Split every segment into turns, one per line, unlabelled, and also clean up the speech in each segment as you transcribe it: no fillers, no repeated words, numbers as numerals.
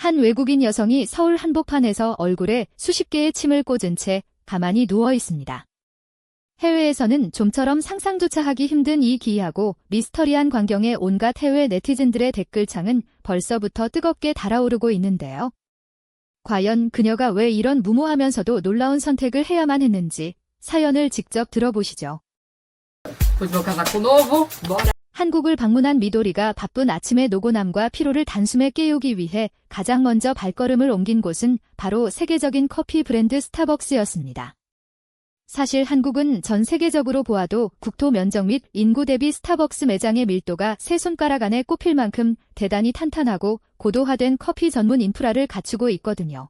한 외국인 여성이 서울 한복판에서 얼굴에 수십 개의 침을 꽂은 채 가만히 누워 있습니다. 해외에서는 좀처럼 상상조차 하기 힘든 이 기이하고 미스터리한 광경에 온갖 해외 네티즌들의 댓글창은 벌써부터 뜨겁게 달아오르고 있는데요. 과연 그녀가 왜 이런 무모하면서도 놀라운 선택을 해야만 했는지 사연을 직접 들어보시죠. 한국을 방문한 미도리가 바쁜 아침의 노곤함과 피로를 단숨에 깨우기 위해 가장 먼저 발걸음을 옮긴 곳은 바로 세계적인 커피 브랜드 스타벅스였습니다. 사실 한국은 전 세계적으로 보아도 국토 면적 및 인구 대비 스타벅스 매장의 밀도가 세 손가락 안에 꼽힐 만큼 대단히 탄탄하고 고도화된 커피 전문 인프라를 갖추고 있거든요.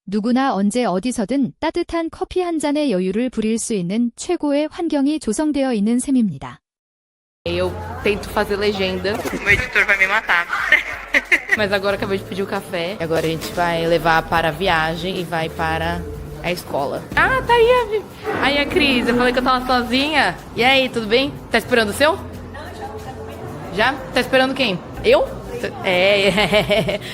누구나 언제 어디서든 따뜻한 커피 한 잔의 여유를 부릴 수 있는 최고의 환경이 조성되어 있는 셈입니다.
Eu tento fazer legenda. O meu editor vai me matar. Mas agora acabei de pedir o café. Agora a gente vai levar para a viagem e vai para a escola. Ah, tá aí a Cris. Eu falei que eu tava sozinha. E aí, tudo bem? Tá esperando o seu? Já? Tá esperando quem? Eu?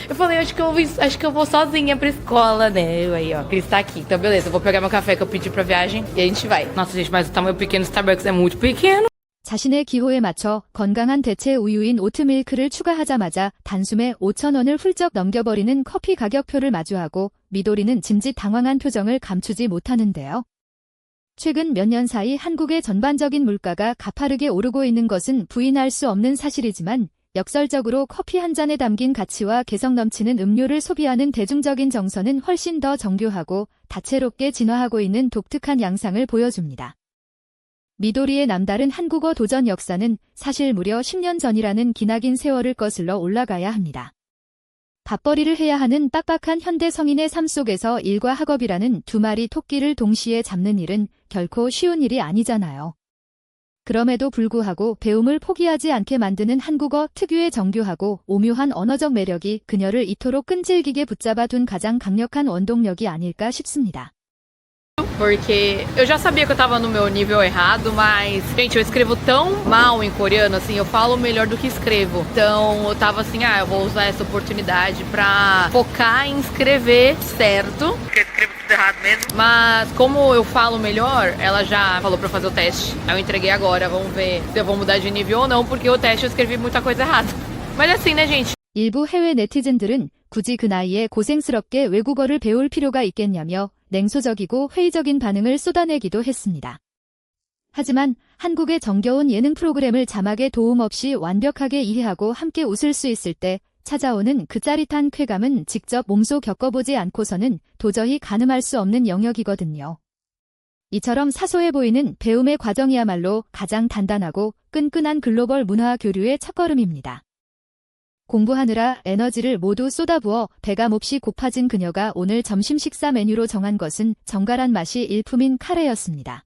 Eu falei, acho que eu vou sozinha pra escola, né? Aí, ó, a Cris tá aqui. Então, beleza, eu vou pegar meu café que eu pedi pra viagem e a gente vai. Nossa, gente, mas o tamanho pequeno do Starbucks é muito pequeno.
자신의 기호에 맞춰 건강한 대체 우유인 오트밀크를 추가하자마자 단숨에 5,000원을 훌쩍 넘겨버리는 커피 가격표를 마주하고 미도리는 짐짓 당황한 표정을 감추지 못하는데요. 최근 몇 년 사이 한국의 전반적인 물가가 가파르게 오르고 있는 것은 부인할 수 없는 사실이지만 역설적으로 커피 한 잔에 담긴 가치와 개성 넘치는 음료를 소비하는 대중적인 정서는 훨씬 더 정교하고 다채롭게 진화하고 있는 독특한 양상을 보여줍니다. 미도리의 남다른 한국어 도전 역사는 사실 무려 10년 전이라는 기나긴 세월을 거슬러 올라가야 합니다. 밥벌이를 해야 하는 빡빡한 현대 성인의 삶 속에서 일과 학업이라는 두 마리 토끼를 동시에 잡는 일은 결코 쉬운 일이 아니잖아요. 그럼에도 불구하고 배움을 포기하지 않게 만드는 한국어 특유의 정교하고 오묘한 언어적 매력이 그녀를 이토록 끈질기게 붙잡아둔 가장 강력한 원동력이 아닐까 싶습니다.
Porque eu já sabia que eu tava no meu nível errado, mas, gente, eu escrevo tão mal em coreano, assim, eu falo melhor do que escrevo. Então, eu tava assim, eu vou usar essa oportunidade pra focar em escrever certo. Porque eu escrevo tudo errado mesmo. Mas, como eu falo melhor, ela já falou pra eu fazer o teste. Aí eu entreguei agora, vamos ver se eu vou mudar de nível ou não, porque o teste eu escrevi muita coisa errada. Mas assim, né, gente?
일부 해외 네티즌들은 굳이 그 나이에 고생스럽게 외국어를 배울 필요가 있겠냐며 냉소적이고 회의적인 반응을 쏟아내기도 했습니다. 하지만 한국의 정겨운 예능 프로그램을 자막의 도움 없이 완벽하게 이해하고 함께 웃을 수 있을 때 찾아오는 그 짜릿한 쾌감은 직접 몸소 겪어보지 않고서는 도저히 가늠할 수 없는 영역이거든요. 이처럼 사소해 보이는 배움의 과정이야말로 가장 단단하고 끈끈한 글로벌 문화 교류의 첫걸음입니다. 공부하느라 에너지를 모두 쏟아부어 배가 몹시 고파진 그녀가 오늘 점심 식사 메뉴로 정한 것은 정갈한 맛이 일품인 카레였습니다.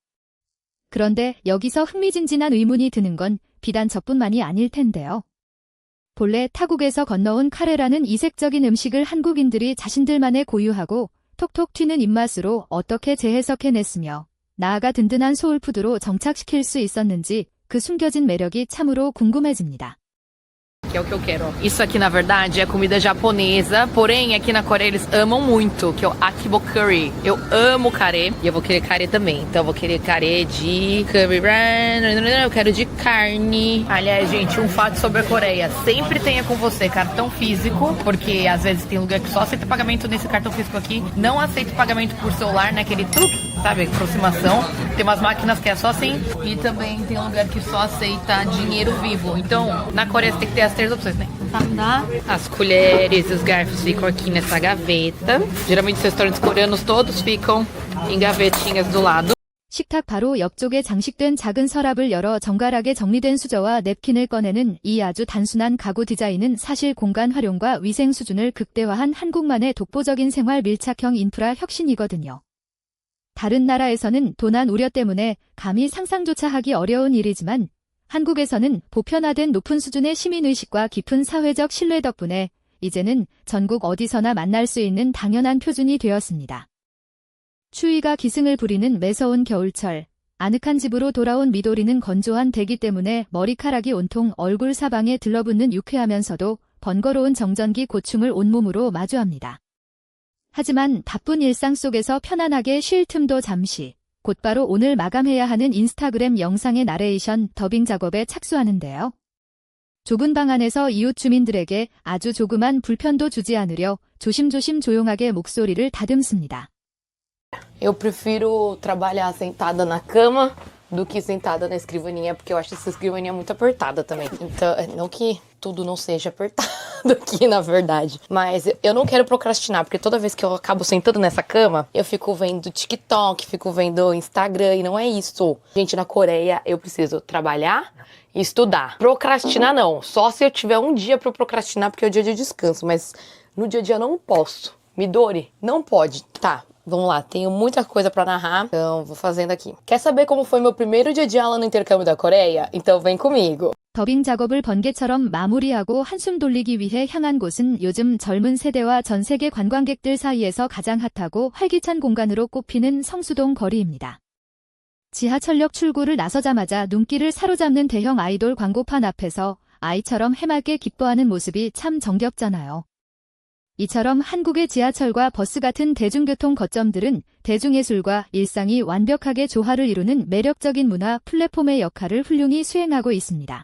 그런데 여기서 흥미진진한 의문이 드는 건 비단 저뿐만이 아닐 텐데요. 본래 타국에서 건너온 카레라는 이색적인 음식을 한국인들이 자신들만의 고유하고 톡톡 튀는 입맛으로 어떻게 재해석해냈으며 나아가 든든한 소울푸드로 정착시킬 수 있었는지 그 숨겨진 매력이 참으로 궁금해집니다.
Que é o que eu quero. Isso aqui, na verdade, é comida japonesa, porém, aqui na Coreia eles amam muito, que é o akibo curry. Eu amo carê e eu vou querer carê também. Então eu vou querer carê de curry, eu quero de carne. Aliás, gente, um fato sobre a Coreia. Sempre tenha com você cartão físico, porque às vezes tem lugar que só aceita pagamento nesse cartão físico aqui. Não aceita pagamento por celular, naquele sabe, aproximação. Tem umas máquinas que é só assim. E também tem um lugar que só aceita dinheiro vivo. Então, na Coreia você tem que ter as três opções, né? As colheres e os garfos ficam aqui nessa gaveta. Geralmente os restaurantes coreanos todos ficam em gavetinhas do lado.
식탁 바로 옆쪽에 장식된 작은 서랍을 열어 정갈하게 정리된 수저와 냅킨을 꺼내는 이 아주 단순한 가구 디자인은 사실 공간 활용과 위생 수준을 극대화한 한국만의 독보적인 생활 밀착형 인프라 혁신이거든요. 다른 나라에서는 도난 우려 때문에 감히 상상조차 하기 어려운 일이지만 한국에서는 보편화된 높은 수준의 시민의식과 깊은 사회적 신뢰 덕분에 이제는 전국 어디서나 만날 수 있는 당연한 표준이 되었습니다. 추위가 기승을 부리는 매서운 겨울철, 아늑한 집으로 돌아온 미도리는 건조한 대기 때문에 머리카락이 온통 얼굴 사방에 들러붙는 유쾌하면서도 번거로운 정전기 고충을 온몸으로 마주합니다. 하지만 바쁜 일상 속에서 편안하게 쉴 틈도 잠시, 곧바로 오늘 마감해야 하는 인스타그램 영상의 나레이션 더빙 작업에 착수하는데요. 좁은 방 안에서 이웃 주민들에게 아주 조그만 불편도 주지 않으려 조심조심 조용하게 목소리를 다듬습니다.
Eu prefiro trabalhar sentada na cama do que sentada na escrivaninha, porque eu acho essa escrivaninha muito apertada também. Então, não que tudo não seja apertado aqui, na verdade. Mas eu não quero procrastinar, porque toda vez que eu acabo sentando nessa cama, eu fico vendo TikTok, fico vendo Instagram, e não é isso. Gente, na Coreia eu preciso trabalhar e estudar. Procrastinar não, só se eu tiver um dia pra eu procrastinar, porque é o dia de descanso, mas no dia a dia eu não posso. Midori, não pode. Tá, vamos lá, tenho muita coisa pra narrar, então vou fazendo aqui. Quer saber como foi meu primeiro dia de aula no intercâmbio da Coreia? Então vem comigo.
더빙 작업을 번개처럼 마무리하고 한숨 돌리기 위해 향한 곳은 요즘 젊은 세대와 전 세계 관광객들 사이에서 가장 핫하고 활기찬 공간으로 꼽히는 성수동 거리입니다. 지하철역 출구를 나서자마자 눈길을 사로잡는 대형 아이돌 광고판 앞에서 아이처럼 해맑게 기뻐하는 모습이 참 정겹잖아요. 이처럼 한국의 지하철과 버스 같은 대중교통 거점들은 대중예술과 일상이 완벽하게 조화를 이루는 매력적인 문화 플랫폼의 역할을 훌륭히 수행하고 있습니다.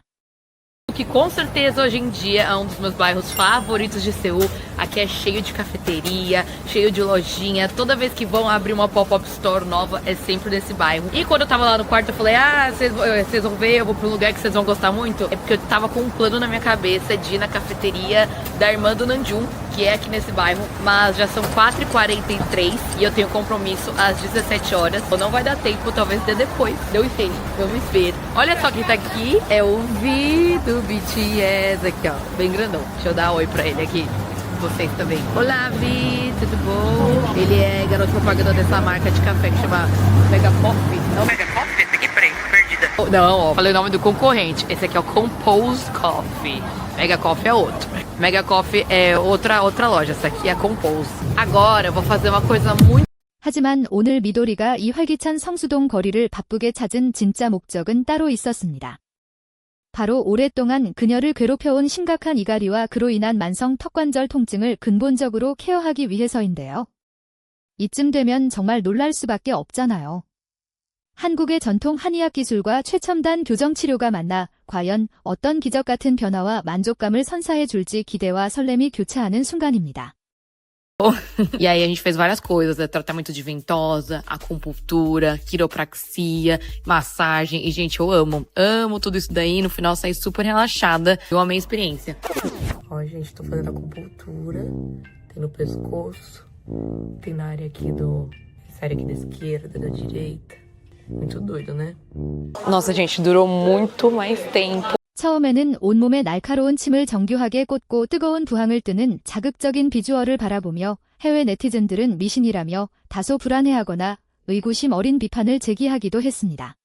Que com certeza hoje em dia é um dos meus bairros favoritos de Seul. Aqui é cheio de cafeteria, cheio de lojinha. Toda vez que vão abrir uma pop-up store nova, é sempre nesse bairro. E quando eu tava lá no quarto, eu falei, vocês vão ver, eu vou pra um lugar que vocês vão gostar muito. É porque eu tava com um plano na minha cabeça de ir na cafeteria da irmã do Namjoon, que é aqui nesse bairro. Mas já são 4h43 e eu tenho compromisso às 17 horas. Então não vai dar tempo, talvez dê depois. Deu enfim, vamos ver. Olha só quem tá aqui, é o Vi do BTS aqui, ó, bem grandão. Deixa eu dar oi pra ele aqui, vocês também. Olá, Vi, tudo bom? Ele é garoto propaganda dessa marca de café que chama Mega Coffee. Não, Mega Coffee? Esse aqui, peraí, perdida. Não, ó, falei o nome do concorrente. Esse aqui é o Compose Coffee. Mega Coffee é outro. Mega Coffee é outra loja. Essa aqui é a Compose. Agora eu vou fazer uma coisa muito.
하지만 오늘 미도리가 이 활기찬 성수동 거리를 바쁘게 찾은 진짜 목적은 따로 있었습니다. 바로 오랫동안 그녀를 괴롭혀온 심각한 이갈이와 그로 인한 만성 턱관절 통증을 근본적으로 케어하기 위해서인데요. 이쯤 되면 정말 놀랄 수밖에 없잖아요. 한국의 전통 한의학 기술과 최첨단 교정 치료가 만나 과연 어떤 기적 같은 변화와 만족감을 선사해 줄지 기대와 설렘이 교차하는 순간입니다.
E aí a gente fez várias coisas, né? Tratamento de ventosa, acupuntura, quiropraxia, massagem. E, gente, eu amo tudo isso daí. No final, saí super relaxada. Eu amei a experiência. Ó, gente, tô fazendo acupuntura. Tem no pescoço. Tem na área aqui essa área aqui da esquerda, da direita. Muito doido, né? Nossa, gente, durou muito mais tempo.
처음에는 온몸에 날카로운 침을 정교하게 꽂고 뜨거운 부항을 뜨는 자극적인 비주얼을 바라보며 해외 네티즌들은 미신이라며 다소 불안해하거나 의구심 어린 비판을 제기하기도 했습니다.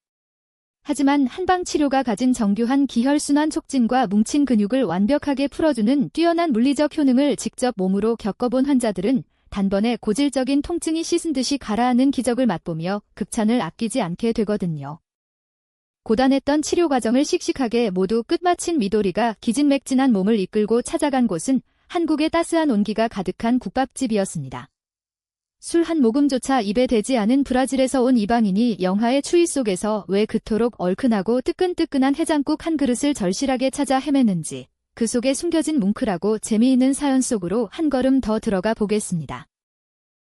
하지만 한방 치료가 가진 정교한 기혈순환 촉진과 뭉친 근육을 완벽하게 풀어주는 뛰어난 물리적 효능을 직접 몸으로 겪어본 환자들은 단번에 고질적인 통증이 씻은 듯이 가라앉는 기적을 맛보며 극찬을 아끼지 않게 되거든요. 고단했던 치료 과정을 씩씩하게 모두 끝마친 미도리가 기진맥진한 몸을 이끌고 찾아간 곳은 한국의 따스한 온기가 가득한 국밥집이었습니다. 술 한 모금조차 입에 대지 않은 브라질에서 온 이방인이 영하의 추위 속에서 왜 그토록 얼큰하고 뜨끈뜨끈한 해장국 한 그릇을 절실하게 찾아 헤매는지 그 속에 숨겨진 뭉클하고 재미있는 사연 속으로 한 걸음 더 들어가 보겠습니다.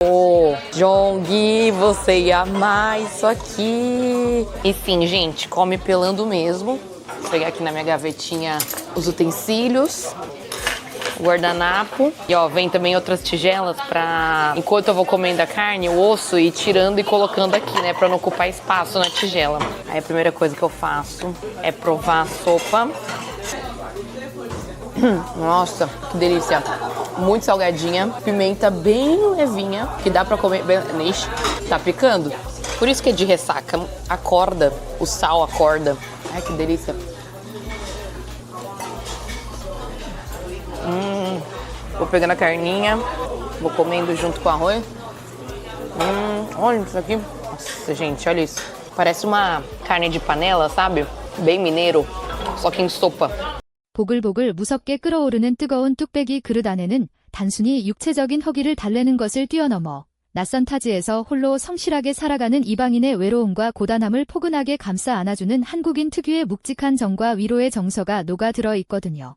Ô, Jong, você ia amar isso aqui. E sim, gente, come pelando mesmo. Vou pegar aqui na minha gavetinha os utensílios, o guardanapo. E ó, vem também outras tigelas pra, enquanto eu vou comendo a carne, o osso, ir tirando e colocando aqui, né? Pra não ocupar espaço na tigela. Aí a primeira coisa que eu faço é provar a sopa. Nossa, que delícia. Muito salgadinha, pimenta bem levinha, que dá pra comer bem. Ixi, tá picando. Por isso que é de ressaca. Acorda, o sal acorda. Ai, que delícia. Vou pegando a carninha, vou comendo junto com o arroz. Olha isso aqui. Nossa, gente, olha isso. Parece uma carne de panela, sabe? Bem mineiro, só que em sopa.
보글보글 무섭게 끓어오르는 뜨거운 뚝배기 그릇 안에는 단순히 육체적인 허기를 달래는 것을 뛰어넘어 낯선 타지에서 홀로 성실하게 살아가는 이방인의 외로움과 고단함을 포근하게 감싸 안아주는 한국인 특유의 묵직한 정과 위로의 정서가 녹아들어 있거든요.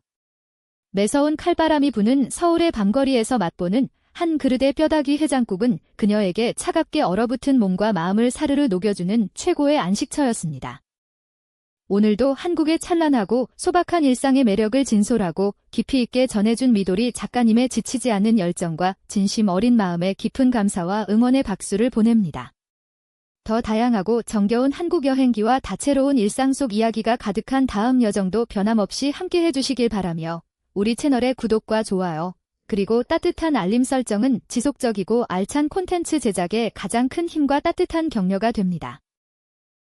매서운 칼바람이 부는 서울의 밤거리에서 맛보는 한 그릇의 뼈다귀 해장국은 그녀에게 차갑게 얼어붙은 몸과 마음을 사르르 녹여주는 최고의 안식처였습니다. 오늘도 한국의 찬란하고 소박한 일상의 매력을 진솔하고 깊이 있게 전해준 미도리 작가님의 지치지 않는 열정과 진심 어린 마음에 깊은 감사와 응원의 박수를 보냅니다. 더 다양하고 정겨운 한국 여행기와 다채로운 일상 속 이야기가 가득한 다음 여정도 변함없이 함께해 주시길 바라며 우리 채널의 구독과 좋아요, 그리고 따뜻한 알림 설정은 지속적이고 알찬 콘텐츠 제작에 가장 큰 힘과 따뜻한 격려가 됩니다.